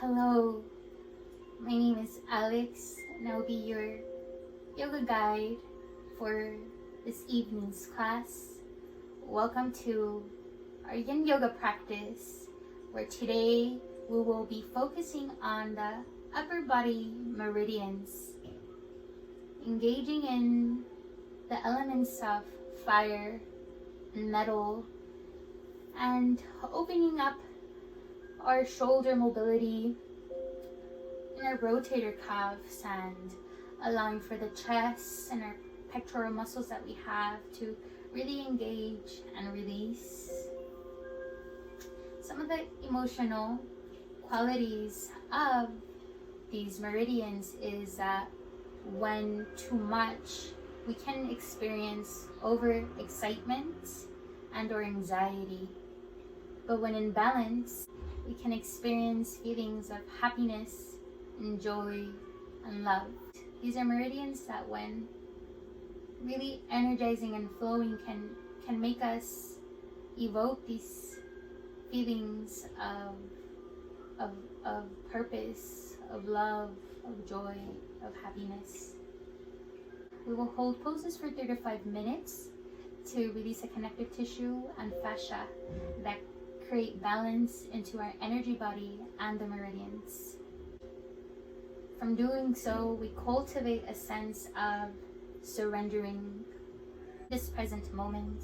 Hello, my name is Alex and I'll be your yoga guide for this evening's class. Welcome to our yin yoga practice, where today we will be focusing on the upper body meridians, engaging in the elements of fire and metal, and opening up our shoulder mobility in our rotator cuffs and allowing for the chest and our pectoral muscles that we have to really engage and release. Some of the emotional qualities of these meridians is that when too much, we can experience overexcitement and or anxiety. But when in balance, we can experience feelings of happiness and joy and love. These are meridians that, when really energizing and flowing, can make us evoke these feelings of purpose, of love, of joy, of happiness. We will hold poses for 3 to 5 minutes to release the connective tissue and fascia that create balance into our energy body and the meridians. From doing so, we cultivate a sense of surrendering this present moment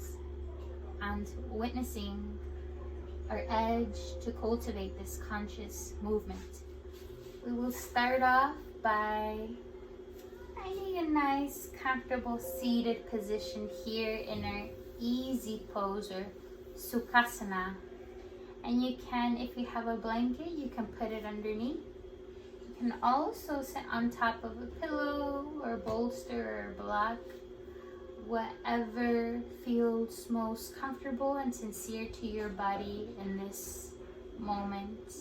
and witnessing our edge to cultivate this conscious movement. We will start off by finding a nice, comfortable seated position here in our easy pose or Sukhasana. And you can, if you have a blanket, you can put it underneath. You can also sit on top of a pillow or bolster or block, whatever feels most comfortable and sincere to your body in this moment.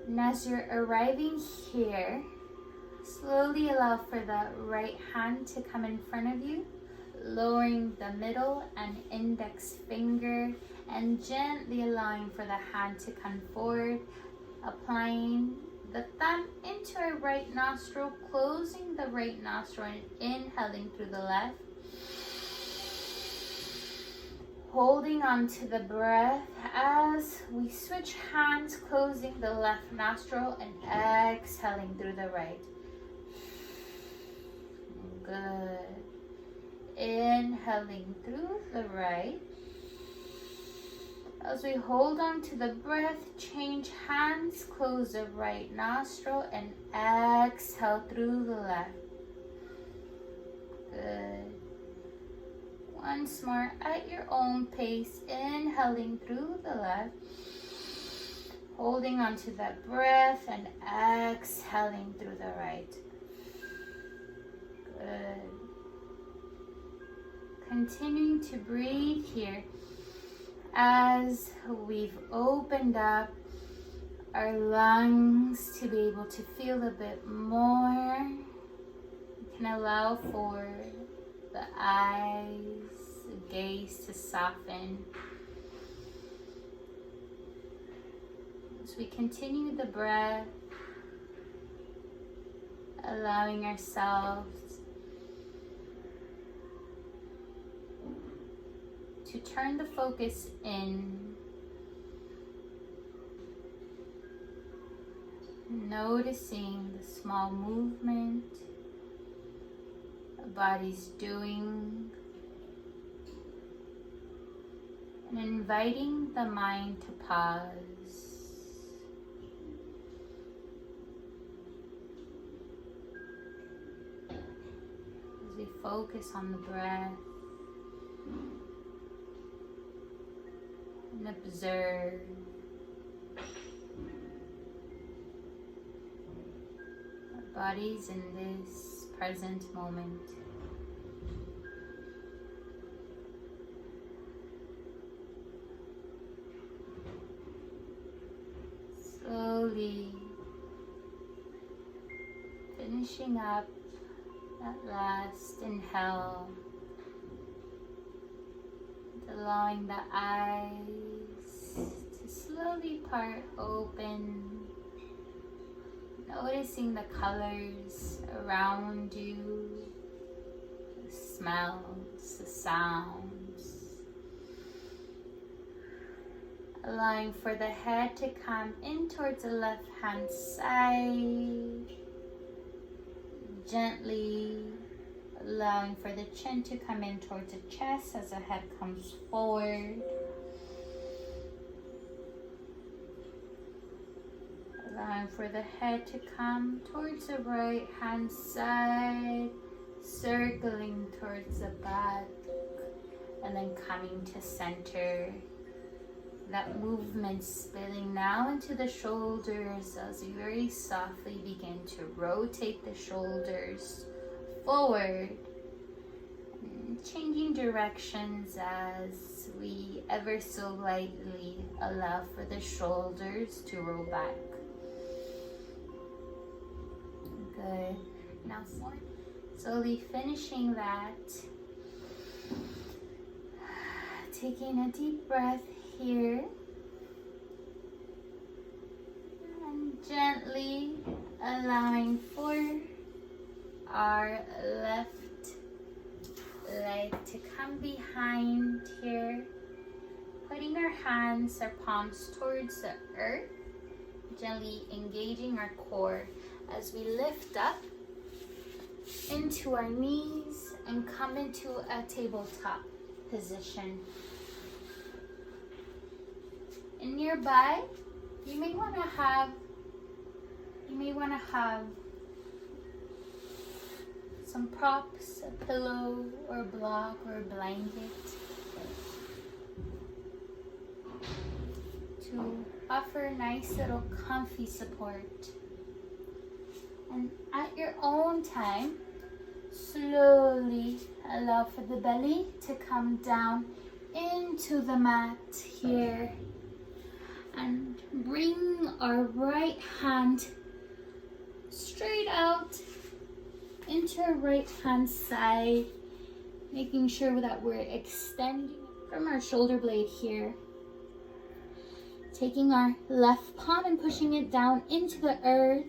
And as you're arriving here, slowly allow for the right hand to come in front of you, lowering the middle and index finger and gently allowing for the hand to come forward, applying the thumb into our right nostril, closing the right nostril and inhaling through the left. Holding on to the breath as we switch hands, closing the left nostril and exhaling through the right. Good. Inhaling through the right. As we hold on to the breath, change hands, close the right nostril and exhale through the left. Good. Once more at your own pace, inhaling through the left, holding on to that breath and exhaling through the right. Good. Continuing to breathe here as we've opened up our lungs to be able to feel a bit more. You can allow for the eyes, the gaze to soften. As we continue the breath, allowing ourselves to turn the focus in, noticing the small movement the body's doing, and inviting the mind to pause. As we focus on the breath and observe our bodies in this present moment. Slowly finishing up that last inhale, allowing the eyes to slowly part open, noticing the colors around you, the smells, the sounds. Allowing for the head to come in towards the left hand side. Gently allowing for the chin to come in towards the chest as the head comes forward. Allowing for the head to come towards the right hand side, circling towards the back, and then coming to center. That movement spilling now into the shoulders as you very softly begin to rotate the shoulders forward, changing directions as we ever so lightly allow for the shoulders to roll back. Good. Now slowly finishing that. Taking a deep breath here. And gently allowing for our left leg to come behind here. Putting our hands, our palms towards the earth. Gently engaging our core as we lift up into our knees and come into a tabletop position. And nearby, you may want to have some props, a pillow or a block or a blanket to offer a nice little comfy support. And at your own time, slowly allow for the belly to come down into the mat here. And bring our right hand straight out into our right hand side, making sure that we're extending from our shoulder blade here. Taking our left palm and pushing it down into the earth.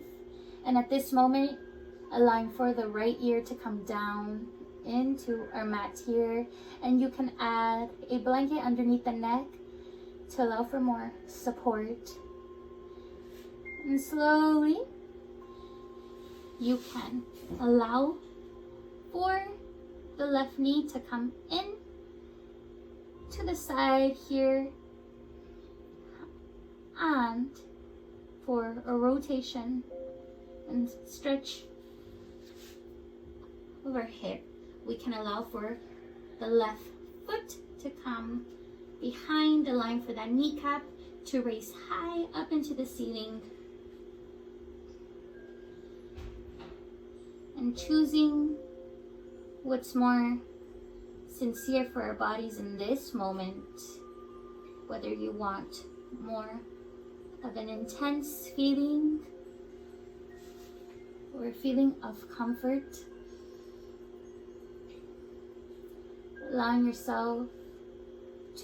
And at this moment, allowing for the right ear to come down into our mat here. And you can add a blanket underneath the neck to allow for more support. And slowly, you can allow for the left knee to come in to the side here, and for a rotation and stretch over hip, we can allow for the left foot to come behind the line for that kneecap to raise high up into the ceiling. And choosing what's more sincere for our bodies in this moment, whether you want more of an intense feeling or a feeling of comfort. Allowing yourself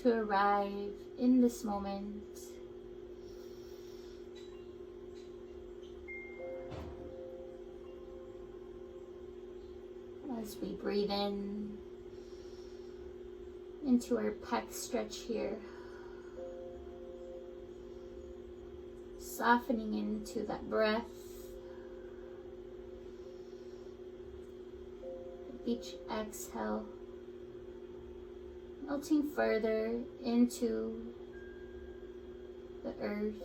to arrive in this moment. As we breathe in into our pec stretch here, softening into that breath. Each exhale, melting further into the earth.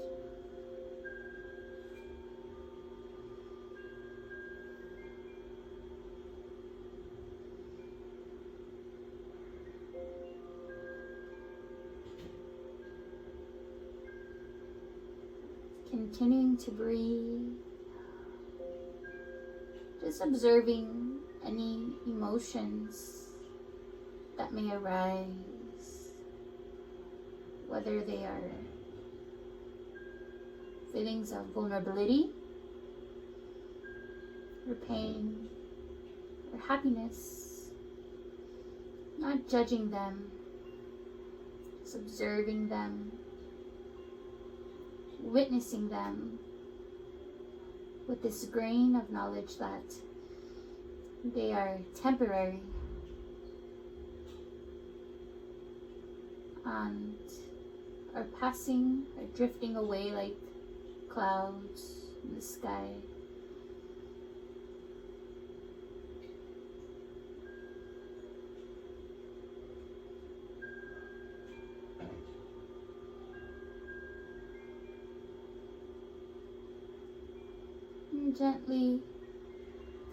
Continuing to breathe, just observing any emotions that may arise, whether they are feelings of vulnerability, or pain, or happiness. Not judging them, just observing them witnessing them with this grain of knowledge that they are temporary and are passing, are drifting away like clouds in the sky. And gently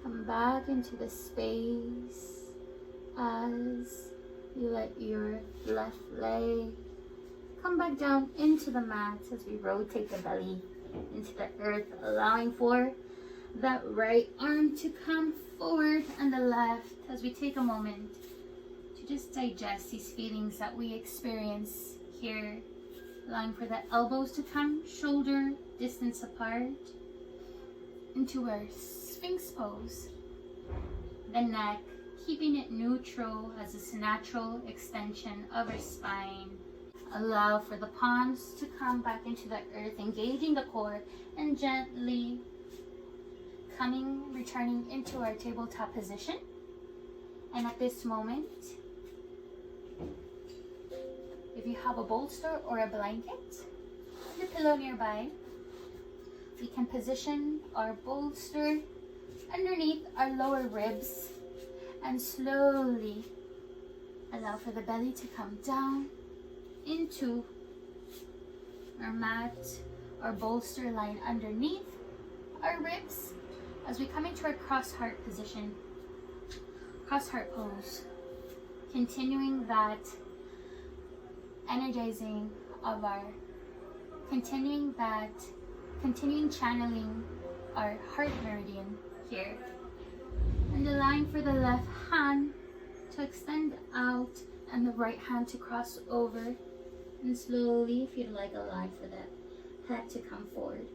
come back into the space as you let your left leg come back down into the mat as we rotate the belly into the earth, allowing for that right arm to come forward and the left as we take a moment to just digest these feelings that we experience here, allowing for the elbows to come shoulder distance apart into our Sphinx pose. The neck, keeping it neutral as this natural extension of our spine. Allow for the palms to come back into the earth, engaging the core, and gently returning into our tabletop position. And at this moment, if you have a bolster or a blanket, the pillow nearby, we can position our bolster underneath our lower ribs and slowly allow for the belly to come down into our mat, our bolster lying underneath our ribs as we come into our cross heart position, cross heart pose, continuing that energizing of our, continuing channeling our heart meridian here, and allowing for the left hand to extend out and the right hand to cross over, and slowly, if you'd like, allow for the head to come forward.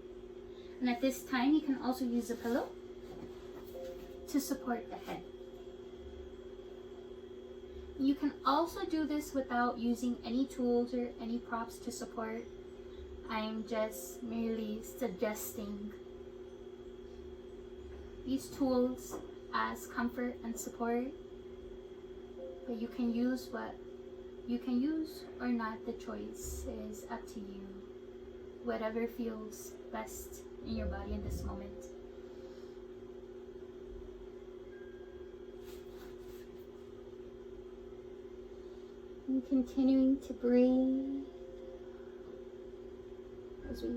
And at this time, you can also use a pillow to support the head. You can also do this without using any tools or any props to support. I'm just merely suggesting these tools as comfort and support, but you can use what you can use or not. The choice is up to you, whatever feels best in your body in this moment. And continuing to breathe as we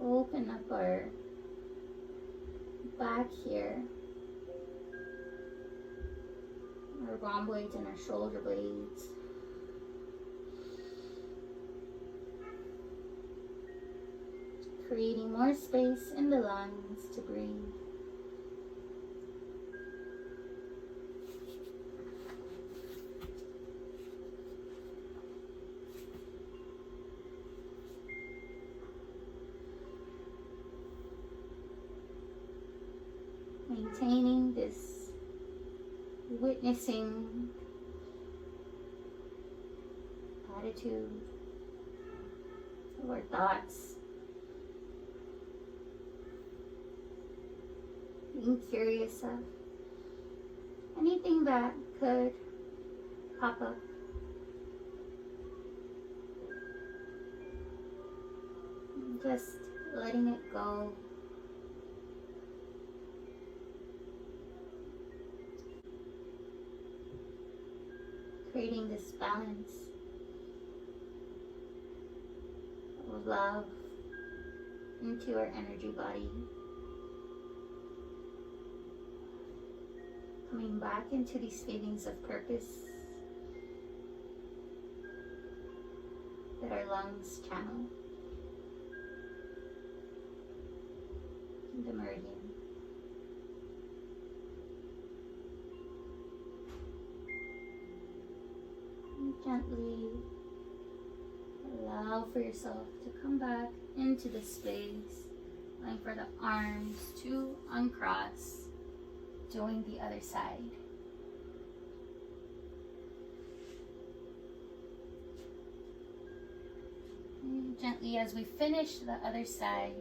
open up our back here, our rhomboids and our shoulder blades. Creating more space in the lungs to breathe. Maintaining this witnessing attitude of our thoughts. Being curious of anything that could pop up. And just letting it go. Creating this balance of love into our energy body. Coming back into these feelings of purpose that our lungs channel. The meridian. And gently allow for yourself to come back into the space, allowing for the arms to uncross. Doing the other side. Gently, as we finish the other side,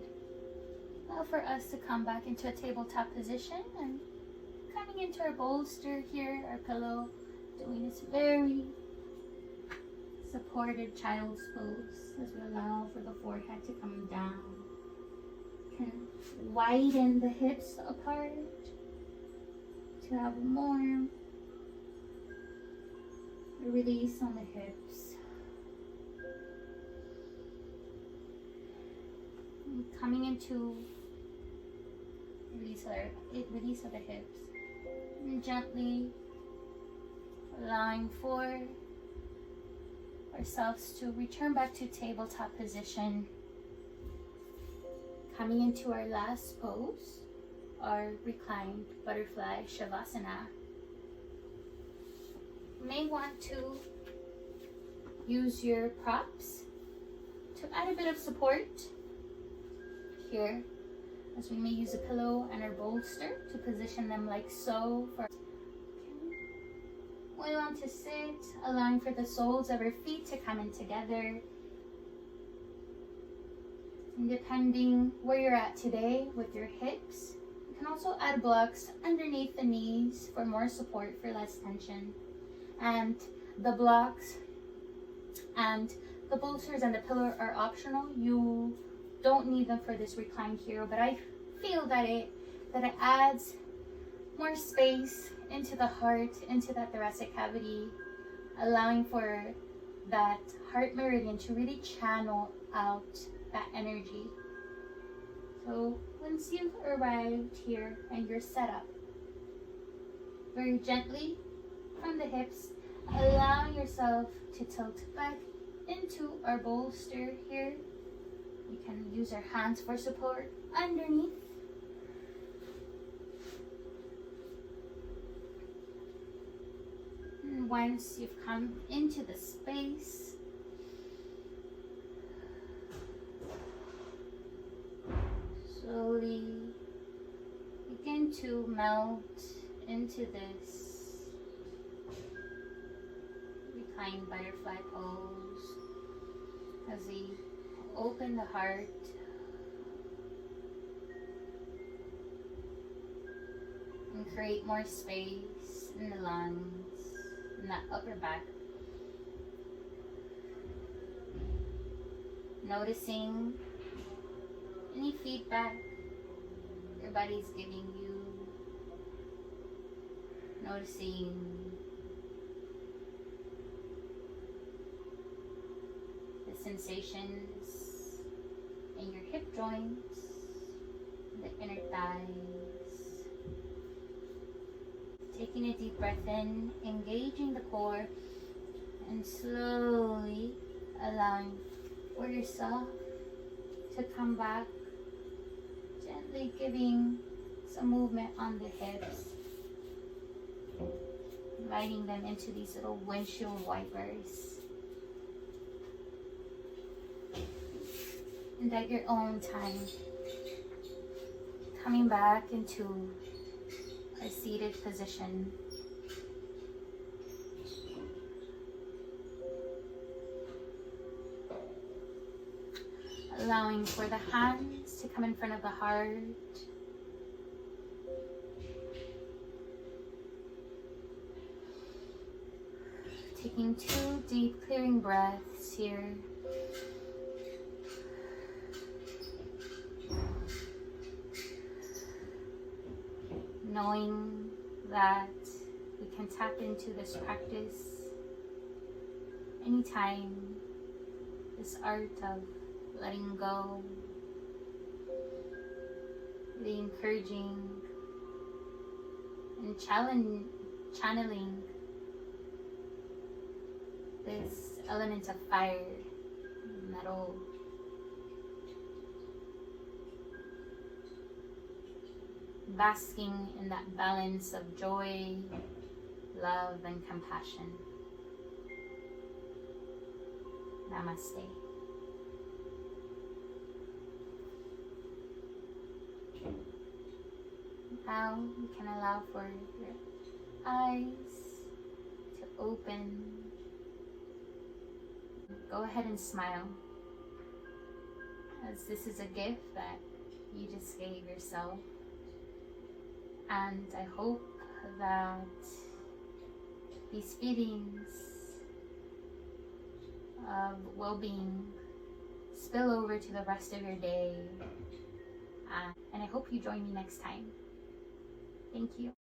allow for us to come back into a tabletop position and coming into our bolster here, our pillow, doing this very supported child's pose as we allow for the forehead to come down. Can widen the hips apart to have more release on the hips. And coming into release of the hips. And gently allowing for ourselves to return back to tabletop position. Coming into our last pose, our reclined butterfly shavasana. You may want to use your props to add a bit of support here, as we may use a pillow and our bolster to position them like so. We want to sit, allowing for the soles of our feet to come in together. And depending where you're at today with your hips, you can also add blocks underneath the knees for more support, for less tension. And the blocks and the bolsters and the pillow are optional. You don't need them for this reclined hero, but I feel that it adds more space into the heart, into that thoracic cavity, allowing for that heart meridian to really channel out that energy. So once you've arrived here and you're set up, very gently from the hips, allow yourself to tilt back into our bolster here. We can use our hands for support underneath. And once you've come into the space, slowly begin to melt into this reclined butterfly pose as we open the heart and create more space in the lungs, in that upper back. Noticing any feedback your body's giving you. Noticing the sensations in your hip joints, the inner thighs. Taking a deep breath in, engaging the core, and slowly allowing for yourself to come back, gently giving some movement on the hips, inviting them into these little windshield wipers. And at your own time, coming back into a seated position. Allowing for the hands to come in front of the heart. Taking 2 deep clearing breaths here. Knowing that we can tap into this practice anytime, this art of letting go, really encouraging and channeling this element of fire, metal, basking in that balance of joy, love, and compassion. Namaste. Now you can allow for your eyes to open. Go ahead and smile. as this is a gift that you just gave yourself. And I hope that these feelings of well-being spill over to the rest of your day. And I hope you join me next time. Thank you.